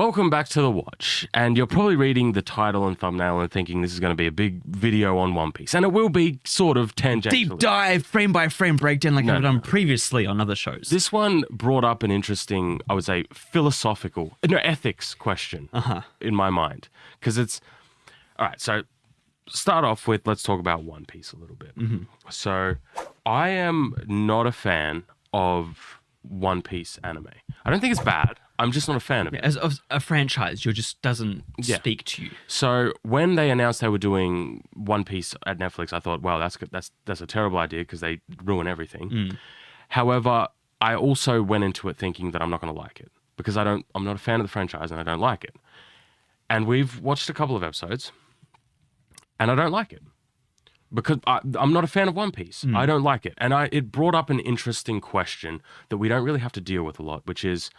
Welcome back to The Watch, and you're probably reading the title and thumbnail and thinking this is going to be a big video on One Piece, and it will be sort of tangentially. Deep dive, frame by frame breakdown like I've done previously on other shows. This one brought up an interesting, I would say, ethics question in my mind, because it's, all right, so start off with, let's talk about One Piece a little bit. So I am not a fan of One Piece anime. I don't think it's bad. I'm just not a fan of it. As a franchise, just doesn't speak to you. So when they announced they were doing One Piece at Netflix, I thought, wow, that's a terrible idea because they ruin everything. However, I also went into it thinking that I'm not going to like it because I'm not a fan of the franchise and I don't like it. And we've watched a couple of episodes and I don't like it because I'm not a fan of One Piece. I don't like it. And it brought up an interesting question that we don't really have to deal with a lot, which is,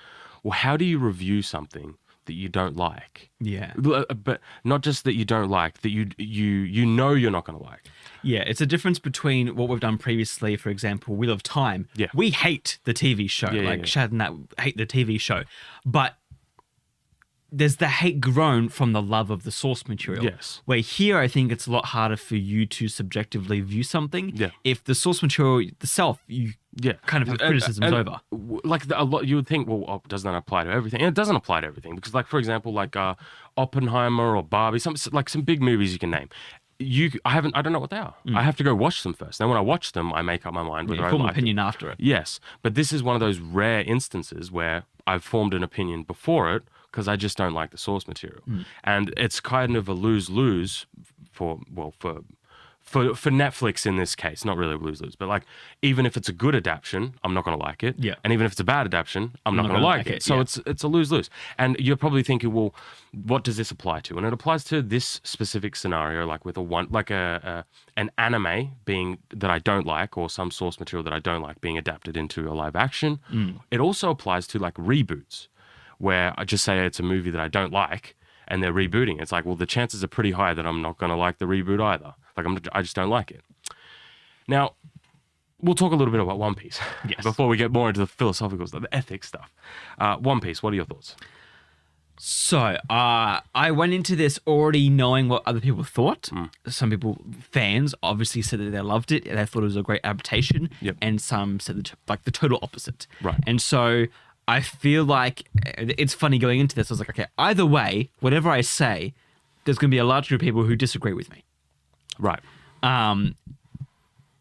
well, how do you review something that you don't like? Yeah. But not just that you don't like, that you know you're not going to like. Yeah, it's a difference between what we've done previously, for example, Wheel of Time. Yeah. We hate the TV show. Shad and that hate the TV show. But there's the hate grown from the love of the source material. Yes. Where here, I think it's a lot harder for you to subjectively view something. Yeah. If the source material itself, you kind of have criticisms over. Like a lot, you would think, well, doesn't that apply to everything? And it doesn't apply to everything because, like, for example, like Oppenheimer or Barbie, some big movies you can name. I don't know what they are. I have to go watch them first. Then when I watch them, I make up my mind whether I form an like opinion it. after it. Yes, but this is one of those rare instances where I've formed an opinion before it because I just don't like the source material, and it's kind of a lose-lose for Netflix in this case. Not really a lose-lose, but like even if it's a good adaptation, I'm not going to like it. Yeah. And even if it's a bad adaptation, I'm not going to like it. So it's a lose-lose. And you're probably thinking, well, what does this apply to? And it applies to this specific scenario, like with an anime being that I don't like, or some source material that I don't like being adapted into a live action. It also applies to like reboots, where I just say it's a movie that I don't like and they're rebooting. It's like, well, the chances are pretty high that I'm not going to like the reboot either. Like I just don't like it. Now, we'll talk a little bit about One Piece before we get more into the philosophical stuff, the ethics stuff. One Piece, what are your thoughts? So, I went into this already knowing what other people thought. Some people, fans, obviously said that they loved it. They thought it was a great adaptation. And some said the total opposite. Right. And so I feel like it's funny going into this. I was like, okay, either way, whatever I say, there's going to be a large group of people who disagree with me. Right. And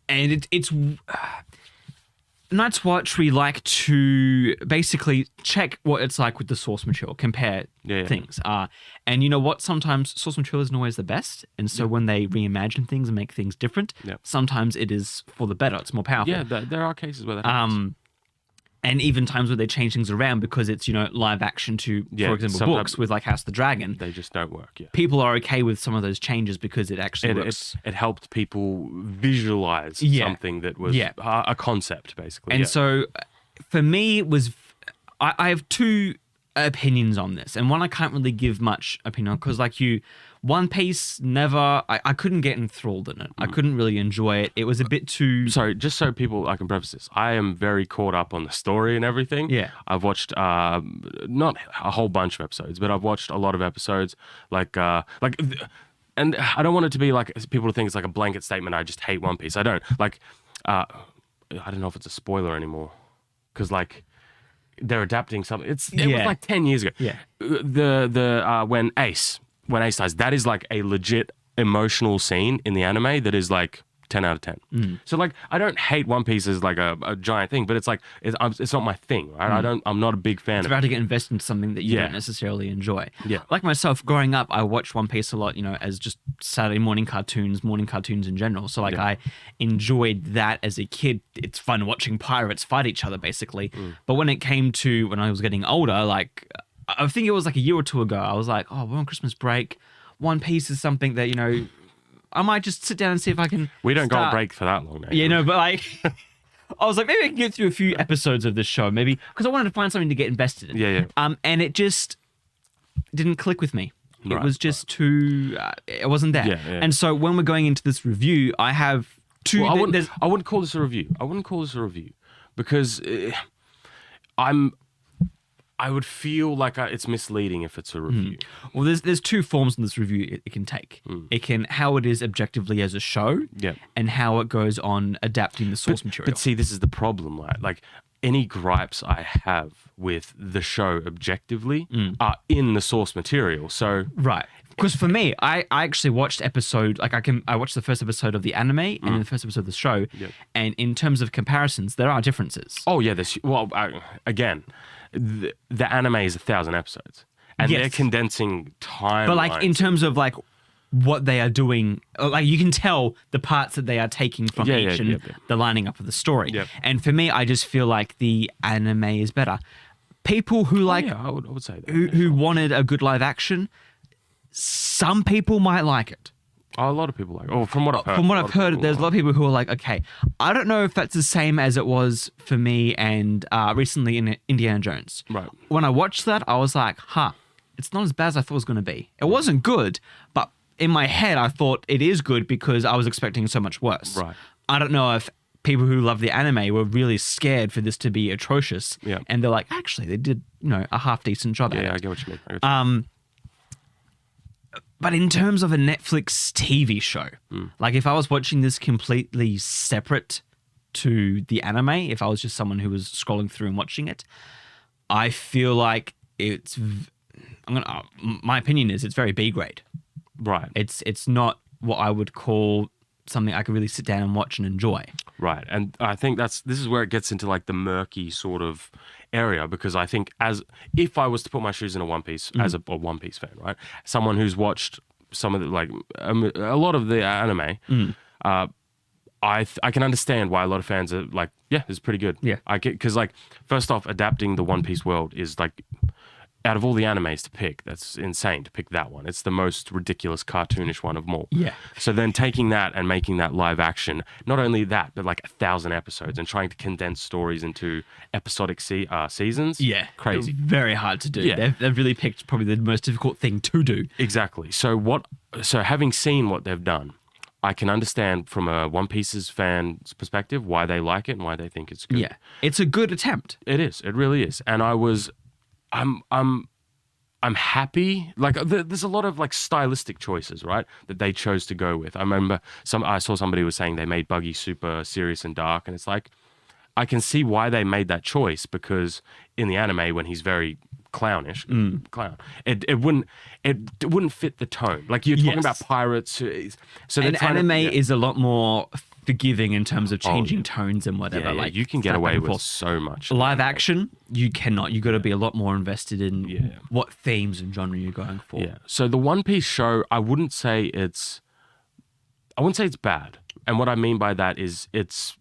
it's Night's Watch, we like to basically check what it's like with the source material, compare things. And you know what? Sometimes source material isn't always the best. And so when they reimagine things and make things different, sometimes it is for the better. It's more powerful. Yeah, there are cases where that happens. And even times where they change things around because it's, live action to, for example, books with like House of the Dragon. They just don't work, People are okay with some of those changes because it actually works. It helped people visualize something that was a concept, basically. And so for me, it was, I have two opinions on this. And one I can't really give much opinion on because One Piece I couldn't get enthralled in it. I couldn't really enjoy it. It was a bit too... Sorry, just so I can preface this, I am very caught up on the story and everything. Yeah. I've watched, not a whole bunch of episodes, but I've watched a lot of episodes, and I don't want it to be like, people to think it's like a blanket statement, I just hate One Piece. I don't. I don't know if it's a spoiler anymore, because they're adapting something. It was like 10 years ago. Yeah. When Ace dies, that is like a legit emotional scene in the anime that is like 10 out of 10. So I don't hate One Piece as like a giant thing, but it's like it's not my thing, right? I'm not a big fan It's of about it. to get invested in something that you don't necessarily enjoy. Yeah. Like myself, growing up, I watched One Piece a lot, as just Saturday morning cartoons in general. So I enjoyed that as a kid. It's fun watching pirates fight each other, basically. But when it came to when I was getting older, I think it was like a year or two ago, I was like, oh, we're on Christmas break. One Piece is something that, I might just sit down and see if I can We don't go on break for that long now. Yeah, no, but I was like, maybe I can get through a few episodes of this show, maybe, because I wanted to find something to get invested in. Yeah. And it just didn't click with me. It was just too, it wasn't there. Yeah. And so when we're going into this review, I have two... Well, I wouldn't call this a review. Because I would feel like it's misleading if it's a review. Well, there's two forms in this review it can take. It can how it is objectively as a show, and how it goes on adapting the source material. But see, this is the problem, right? Like any gripes I have with the show objectively are in the source material. So right. Because for me, I actually watched I watched the first episode of the anime and the first episode of the show, and in terms of comparisons, there are differences. Oh yeah, again, the anime is 1,000 episodes, and they're condensing time. But like in terms of like what they are doing, like you can tell the parts that they are taking from each and the lining up of the story. And for me, I just feel like the anime is better. People who I would say that. Who wanted a good live action, some people might like it. Oh, a lot of people like it. Oh, from what I've heard, there's a lot of people who are like, okay, I don't know if that's the same as it was for me and recently in Indiana Jones. Right. When I watched that, I was like, it's not as bad as I thought it was going to be. It wasn't good, but in my head, I thought it is good because I was expecting so much worse. Right. I don't know if people who love the anime were really scared for this to be atrocious. Yeah. And they're like, actually, they did, a half decent job at it. Yeah, I get what you mean. But in terms of a Netflix TV show, like if I was watching this completely separate to the anime, if I was just someone who was scrolling through and watching it, I feel like my opinion is it's very B grade. Right. It's not what I would call something I could really sit down and watch and enjoy. Right. And I think this is where it gets into like the murky sort of area, because I think if I was to put my shoes in a One Piece as a One Piece fan, right? Someone who's watched some of the like a lot of the anime, I can understand why a lot of fans are like, yeah, it's pretty good. Yeah. Because like first off, adapting the One Piece world is like, out of all the animes to pick, that's insane to pick that one. It's the most ridiculous, cartoonish one of them all. Yeah. So then taking that and making that live action, not only that, but like 1,000 episodes and trying to condense stories into episodic seasons. Yeah. Crazy. It's very hard to do. Yeah. They've really picked probably the most difficult thing to do. Exactly. So having seen what they've done, I can understand from a One Piece's fan's perspective why they like it and why they think it's good. Yeah. It's a good attempt. It is. It really is. And I'm happy. Like there's a lot of like stylistic choices, right, that they chose to go with. I remember I saw somebody was saying they made Buggy super serious and dark, and it's like I can see why they made that choice, because in the anime when he's very clownish, it wouldn't fit the tone. Like you're talking about pirates, so and anime is a lot more forgiving in terms of changing tones and whatever. Yeah, like you can get away with so much. Live action, you cannot. You got to be a lot more invested in what themes and genre you're going for. Yeah. So the One Piece show, I wouldn't say it's bad. And what I mean by that is it's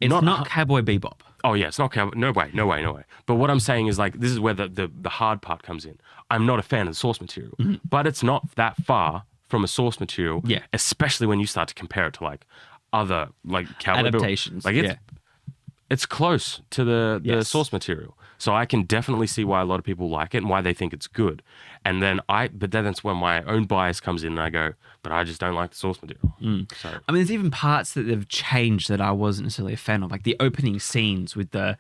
not Cowboy Bebop. Oh yeah, it's not Cowboy. No way. But what I'm saying is like this is where the hard part comes in. I'm not a fan of the source material, but it's not that far from a source material, especially when you start to compare it to like other like adaptations. Like it's close to the source material. So I can definitely see why a lot of people like it and why they think it's good. And then that's when my own bias comes in and I go, but I just don't like the source material. So I mean, there's even parts that they've changed that I wasn't necessarily a fan of, like the opening scenes with the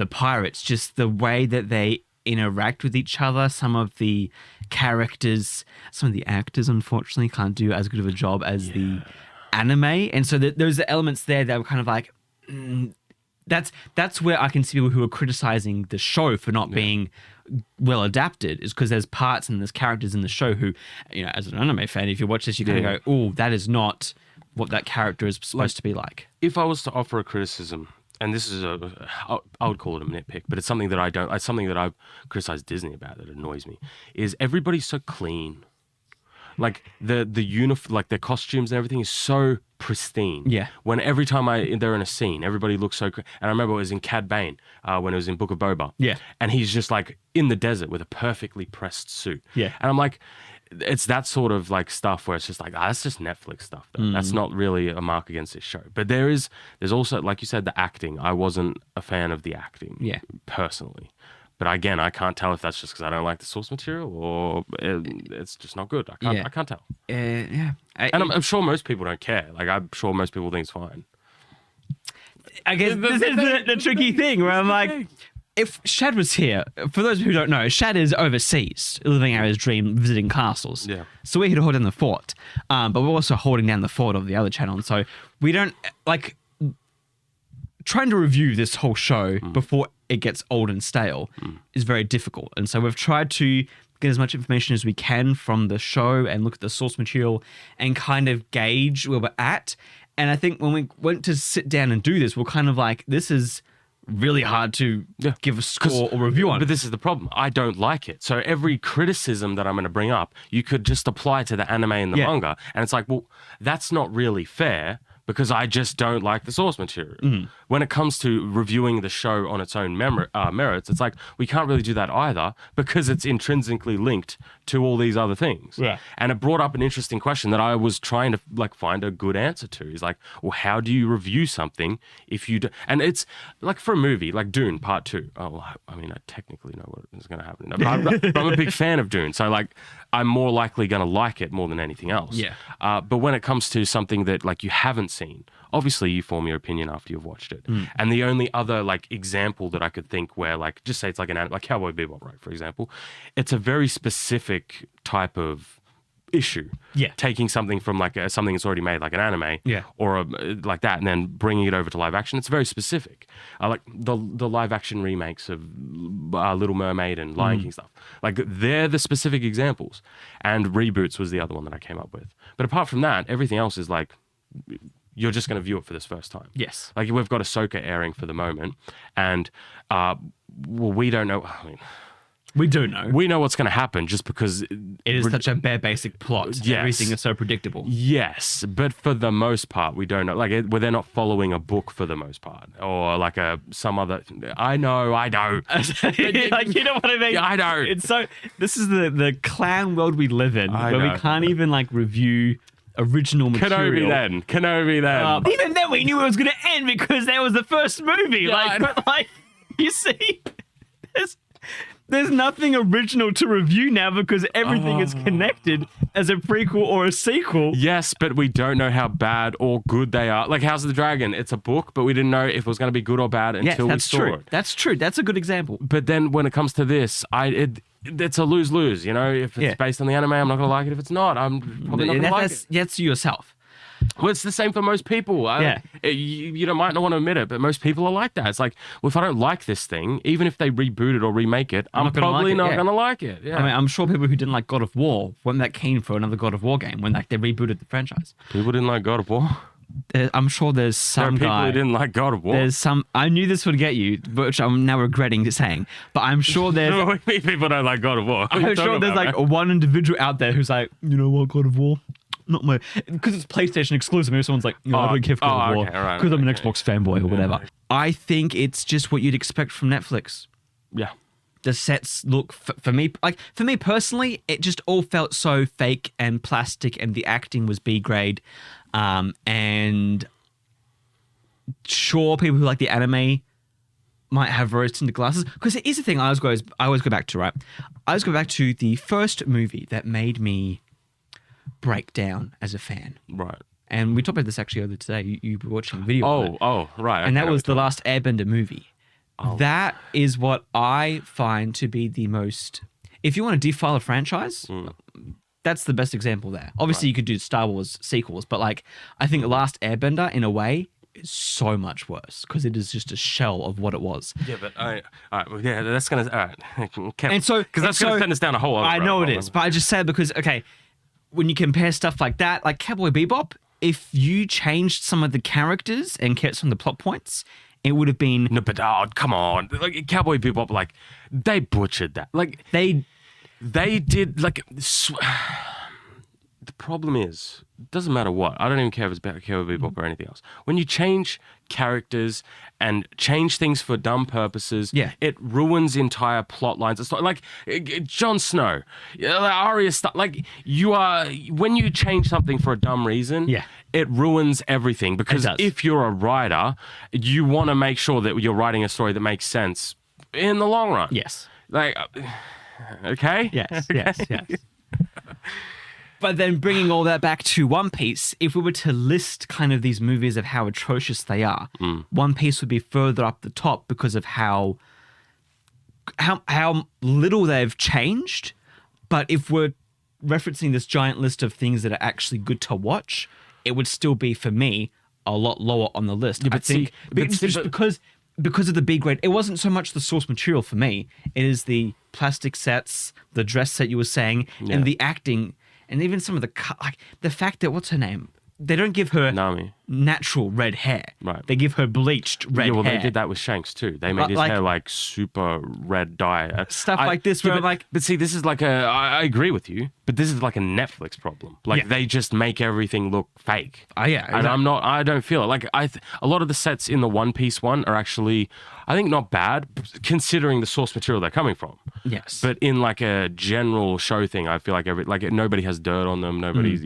pirates, just the way that they interact with each other. Some of the characters, some of the actors, unfortunately, can't do as good of a job as the anime. And so there's the elements there that were kind of like, that's where I can see people who are criticizing the show for not being well adapted, is because there's parts and there's characters in the show who, as an anime fan, if you watch this, you kind of go, oh, that is not what that character is supposed to be like. If I was to offer a criticism, and this is I would call it a nitpick, but it's something that it's something that I've criticized Disney about that annoys me, is everybody's so clean. Like the like their costumes and everything is so pristine. Yeah. When every time they're in a scene, everybody looks so. And I remember it was in Cad Bane when it was in Book of Boba. Yeah. And he's just like in the desert with a perfectly pressed suit. Yeah. And I'm like, it's that sort of like stuff where it's just like, that's just Netflix stuff. Though. That's not really a mark against this show. But there's also, like you said, the acting. I wasn't a fan of the acting. Personally. But again, I can't tell if that's just because I don't like the source material or it's just not good. I can't tell. And I'm sure most people don't care. Like, I'm sure most people think it's fine. I guess this is the tricky thing where I'm like, if Shad was here, for those who don't know, Shad is overseas, living out his dream, visiting castles. Yeah. So we're here to hold down the fort, but we're also holding down the fort of the other channel. And so we don't, like, trying to review this whole show before it gets old and stale is very difficult. And so we've tried to get as much information as we can from the show and look at the source material and kind of gauge where we're at. And I think when we went to sit down and do this, we're kind of like, this is really hard to give a score or review on. But this is the problem. I don't like it. So every criticism that I'm going to bring up, you could just apply to the anime and the manga. And it's like, well, that's not really fair because I just don't like the source material. When it comes to reviewing the show on its own merits, it's like, we can't really do that either because it's intrinsically linked to all these other things. Yeah. And it brought up an interesting question that I was trying to like find a good answer to. Is like, well, how do you review something if you do? And it's like for a movie, like Dune Part 2. Oh, I mean, I technically know what is going to happen. But I'm a big fan of Dune. So like, I'm more likely going to like it more than anything else. Yeah. But when it comes to something that like you haven't seen, obviously you form your opinion after you've watched it. And the only other like example that I could think where like, just say it's like like Cowboy Bebop, right? For example, it's a very specific type of issue. Yeah. Taking something from like something that's already made, like an anime, or like that, and then bringing it over to live action. It's very specific. Like the live action remakes of Little Mermaid and Lion King stuff. Like they're the specific examples. And reboots was the other one that I came up with. But apart from that, everything else is like, you're just going to view it for this first time. Yes. Like we've got Ahsoka airing for the moment, and well, we don't know. I mean, we do know. We know what's going to happen just because it is such a bare basic plot. Yes. Everything is so predictable. Yes, but for the most part, we don't know. Like, where they're not following a book for the most part, or like some other. I know. Like, you know what I mean? Yeah, I know. It's so. This is the clown world we live in, I where know. we can't even like review original material. Kenobi then. Even then, we knew it was going to end because that was the first movie. Yeah, but you see, there's nothing original to review now because everything is connected as a prequel or a sequel. Yes, but we don't know how bad or good they are. Like House of the Dragon, it's a book, but we didn't know if it was going to be good or bad until we saw it. That's true. That's a good example. But then when it comes to this, it's a lose-lose. You know, if it's based on the anime, I'm not going to like it. If it's not, I'm probably not going to like it. That's yourself. Well, it's the same for most people. You might not want to admit it, but most people are like that. It's like, well, if I don't like this thing, even if they reboot it or remake it, I'm probably not going to like it. Yeah. I mean, I'm sure people who didn't like God of War weren't that keen for another God of War game when they rebooted the franchise. People didn't like God of War? I'm sure there's some there are people who didn't like God of War. There's some. I knew this would get you, which I'm now regretting saying. But I'm sure there's. No, people don't like God of War. I'm sure there's like one individual out there who's like, you know what, God of War, not my, because it's PlayStation exclusive. Maybe someone's like, I don't care for God of War because I'm an Xbox fanboy or whatever. I think it's just what you'd expect from Netflix. Yeah. The sets look for me personally, it just all felt so fake and plastic, and the acting was B grade. And sure, people who like the anime might have rose tinted glasses, because it is the thing I always go back to, right? I always go back to the first movie that made me break down as a fan. Right. And we talked about this actually earlier today. You were watching a video on it. Oh, right. And that was the last Airbender movie. Oh. That is what I find to be the most... If you want to defile a franchise, that's the best example there. Obviously, you could do Star Wars sequels, but like I think Last Airbender, in a way, is so much worse because it is just a shell of what it was. Yeah, but all right, that's going to... All right. And so... Because that's going to send us down a whole other I know it is, but I just said because, okay, when you compare stuff like that, like Cowboy Bebop, if you changed some of the characters and kept some of the plot points... It would have been... No, but come on. Like, Cowboy Bebop, like, they butchered that. Like, they did, like... The problem is, it doesn't matter what. I don't even care if it's about Cowboy Bebop or anything else. When you change characters and change things for dumb purposes, it ruins entire plot lines. It's like Jon Snow, Arya stuff. Like, when you change something for a dumb reason, it ruins everything. Because if you're a writer, you want to make sure that you're writing a story that makes sense in the long run. Yes. Like, okay? Yes. But then bringing all that back to One Piece, if we were to list kind of these movies of how atrocious they are, One Piece would be further up the top because of how how little they've changed. But if we're referencing this giant list of things that are actually good to watch, it would still be, for me, a lot lower on the list. Yeah, but I think because of the B grade, it wasn't so much the source material for me. It is the plastic sets, the dress set you were saying, and the acting, and even some of the fact that, what's her name? They don't give her Nami. natural red hair. Right. They give her bleached red hair. Well, they did that with Shanks too. They made his hair like super red dye. Stuff like this where but see, this is like I agree with you, but this is like a Netflix problem. Like they just make everything look fake. Oh yeah. Exactly. And I don't feel it. Like a lot of the sets in the One Piece one are actually, I think, not bad considering the source material they're coming from. Yes. But in like a general show thing, I feel like nobody has dirt on them. Nobody's,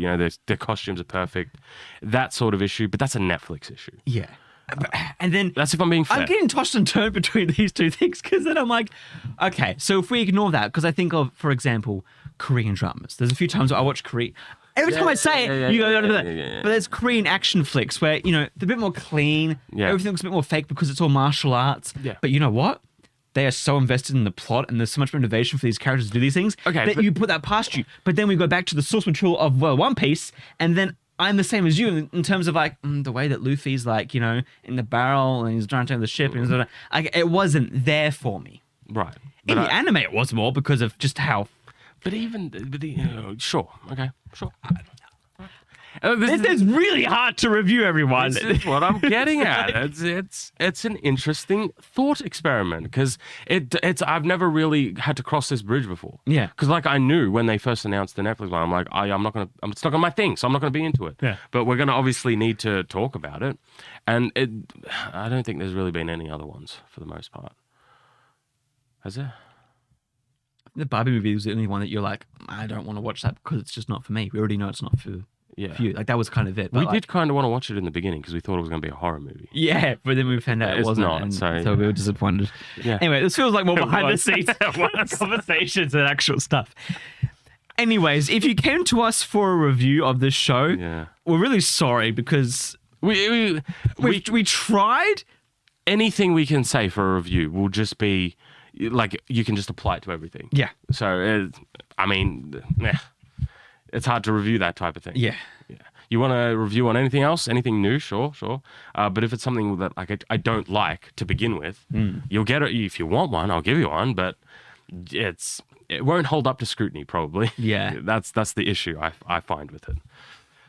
their costumes are perfect. That sort of issue, but that's a Netflix issue. Yeah. And then that's if I'm being fair. I'm getting tossed and turned between these two things, because then I'm like, okay, so if we ignore that, because I think of, for example, Korean dramas. There's a few times where I watch Korean. Every time I say it, you go, but there's Korean action flicks where, they're a bit more clean. Yeah. Everything looks a bit more fake because it's all martial arts. Yeah. But you know what? They are so invested in the plot, and there's so much motivation for these characters to do these things that you put that past you. But then we go back to the source material of One Piece, and then I'm the same as you in terms of the way that Luffy's in the barrel and he's trying to turn the ship, and it wasn't there for me. Right. In the anime, it was more because of just how. Sure. Okay. Sure. This is really hard to review, everyone. This is what I'm getting at. It's an interesting thought experiment, because I've never really had to cross this bridge before. Yeah. Because I knew when they first announced the Netflix one, I'm like, it's not on my thing, so I'm not gonna be into it. Yeah. But we're gonna obviously need to talk about it, and I don't think there's really been any other ones for the most part. Has there? The Barbie movie was the only one that you're like, I don't want to watch that because it's just not for me. We already know it's not for. Yeah. You. That was kind of it. We did kind of want to watch it in the beginning because we thought it was going to be a horror movie. Yeah, but then we found out it wasn't. Not, so we were disappointed. Yeah. Anyway, this feels like more behind the scenes conversations and actual stuff. Anyways, if you came to us for a review of this show, we're really sorry, because we tried. Anything we can say for a review will just be you can just apply it to everything. Yeah. So it's hard to review that type of thing. Yeah. You want to review on anything else, anything new? Sure. But if it's something that I don't like to begin with, you'll get it. If you want one, I'll give you one. But it won't hold up to scrutiny, probably. Yeah. That's the issue I find with it.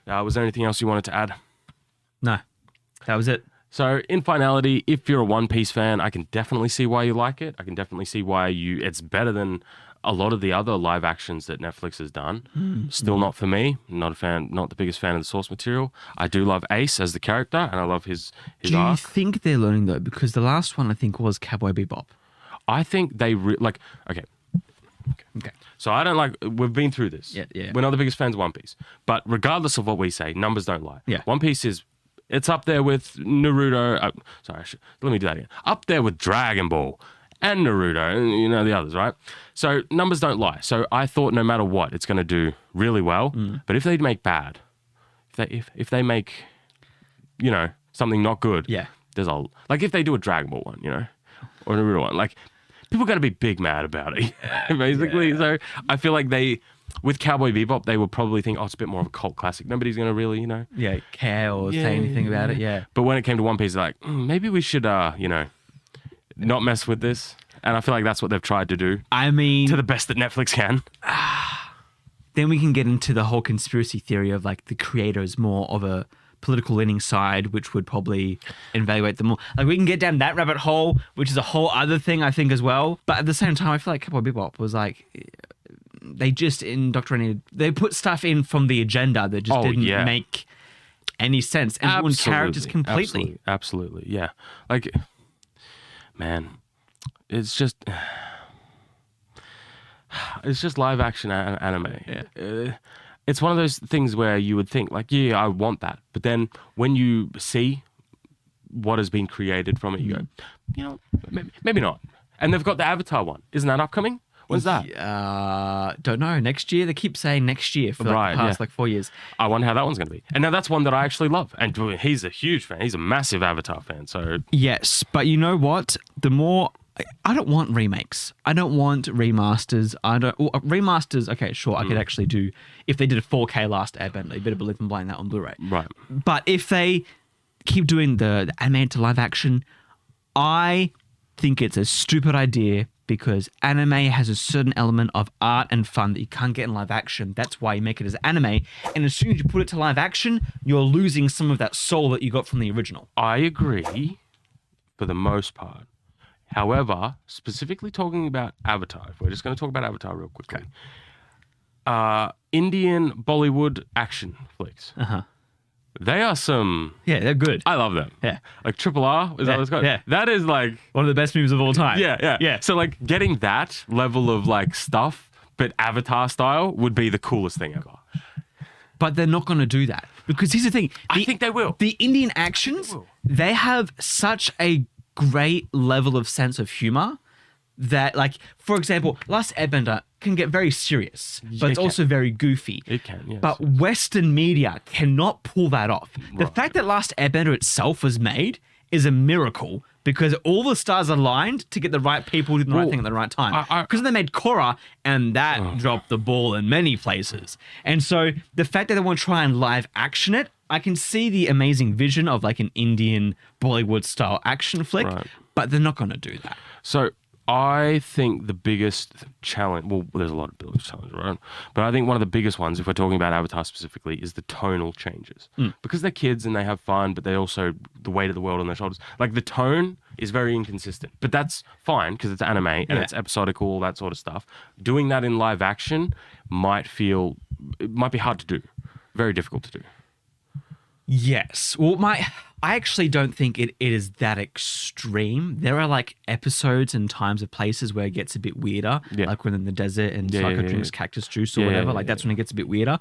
Was there anything else you wanted to add? No, that was it. So in finality, if you're a One Piece fan, I can definitely see why you like it. I can definitely see why it's better than a lot of the other live actions that Netflix has done. Still not for me. Not a fan. Not the biggest fan of the source material. I do love Ace as the character, and I love his arc. Do you think they're learning, though? Because the last one, I think, was Cowboy Bebop. I think they Okay. So I don't we've been through this. Yeah. We're not the biggest fans of One Piece. But regardless of what we say, numbers don't lie. Yeah. One Piece it's up there with Naruto. Let me do that again. Up there with Dragon Ball and Naruto, and the others, right? So numbers don't lie. So I thought no matter what, it's going to do really well. But if they make bad, if they make, something not good, there's if they do a Dragon Ball one, or a Naruto one, people are going to be big mad about it, basically. Yeah. So I feel like with Cowboy Bebop, they would probably think, it's a bit more of a cult classic. Nobody's going to really, care or say anything about it. Yeah. But when it came to One Piece, they're like, maybe we should, not mess with this. And I feel like that's what they've tried to do. I mean, to the best that Netflix can. Then we can get into the whole conspiracy theory of the creator is more of a political leaning side, which would probably evaluate them more. We can get down that rabbit hole, which is a whole other thing, I think, as well. But at the same time, I feel like Cowboy Bebop was they just indoctrinated. They put stuff in from the agenda that just didn't make any sense and ruined characters completely. Absolutely. Yeah. Man, it's just live action anime. Yeah. It's one of those things where you would think I want that. But then when you see what has been created from it, you go, maybe not. And they've got the Avatar one. Isn't that upcoming? When's that? Don't know. Next year? They keep saying next year for the past 4 years. I wonder how that one's going to be. And now that's one that I actually love. And he's a huge fan. He's a massive Avatar fan. So yes, but you know what? The more I don't want remakes. I don't want remasters. Remasters. Okay, sure. I could actually do if they did a 4K Last Airbender. You better believe I'm buying that on Blu-ray. Right. But if they keep doing the animated to live action, I think it's a stupid idea because anime has a certain element of art and fun that you can't get in live action. That's why you make it as anime. And as soon as you put it to live action, you're losing some of that soul that you got from the original. I agree for the most part. However, specifically talking about Avatar, if we're just going to talk about Avatar real quickly. Indian Bollywood action flicks. They are some... Yeah, they're good. I love them. Yeah. Like Triple R, is that what it's called? Yeah. That is like... one of the best movies of all time. Yeah. So like getting that level of like stuff, but Avatar style would be the coolest thing ever. But they're not going to do that. Because here's the thing. I think they will. The Indian actions, they have such a great level of sense of humor that, like, for example, Last Airbender can get very serious, but it's also very goofy. It can, yes. But Western media cannot pull that off. The fact that Last Airbender itself was made is a miracle because all the stars aligned to get the right people doing the right thing at the right time. Because they made Korra, and that dropped the ball in many places. And so the fact that they want to try and live action it, I can see the amazing vision of like an Indian Bollywood style action flick, but they're not going to do that. So I think the biggest challenge, well, there's a lot of biggest challenges, right? But I think one of the biggest ones, if we're talking about Avatar specifically, is the tonal changes. Because they're kids and they have fun, but they also, the weight of the world on their shoulders. Like the tone is very inconsistent, but that's fine because it's anime and it's episodical, all that sort of stuff. Doing that in live action might be hard to do. Very difficult to do. Yes. Well, I actually don't think it is that extreme. There are like episodes and times of places where it gets a bit weirder, like when in the desert and Psycho drinks cactus juice or whatever. That's when it gets a bit weirder.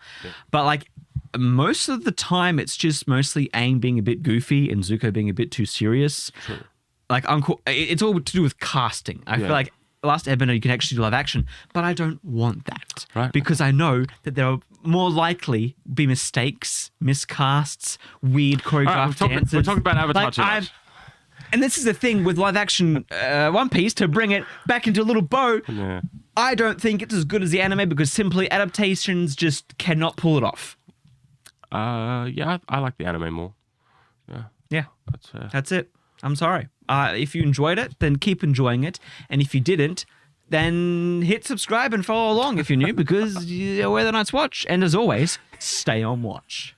But like most of the time, it's just mostly Aang being a bit goofy and Zuko being a bit too serious. True. Like it's all to do with casting. I feel like Last Airbender, you can actually do live action, but I don't want that. Right. Because I know that there are more likely be mistakes, miscasts, weird choreographed dances. We're talking about Avatar too much. And this is the thing with live action One Piece, to bring it back into a little bow, I don't think it's as good as the anime because simply adaptations just cannot pull it off. I like the anime more. Yeah. That's fair. That's it. I'm sorry. If you enjoyed it, then keep enjoying it. And if you didn't, then hit subscribe and follow along if you're new because we're the Night's Watch. And as always, stay on watch.